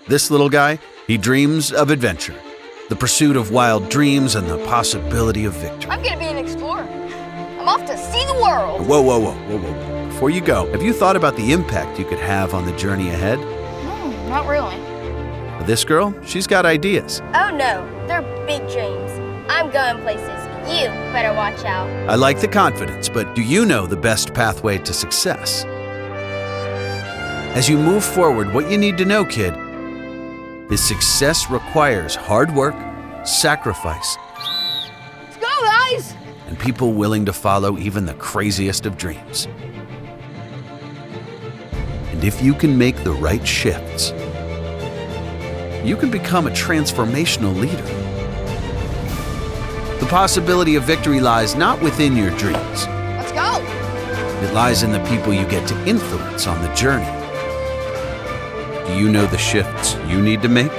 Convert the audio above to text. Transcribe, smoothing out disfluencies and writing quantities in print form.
This little guy, he dreams of adventure, the pursuit of wild dreams and the possibility of victory. I'm gonna be an explorer. I'm off to see the world. Whoa. Before you go, have you thought about the impact you could have on the journey ahead? Not really. This girl, she's got ideas. Oh no, they're big dreams. I'm going places. You better watch out. I like the confidence, but do you know the best pathway to success? As you move forward, what you need to know, kid, is success requires hard work, sacrifice, Let's go, guys! and people willing to follow even the craziest of dreams. And if you can make the right shifts, you can become a transformational leader. The possibility of victory lies not within your dreams. Let's go! It lies in the people you get to influence on the journey. Do you know the shifts you need to make?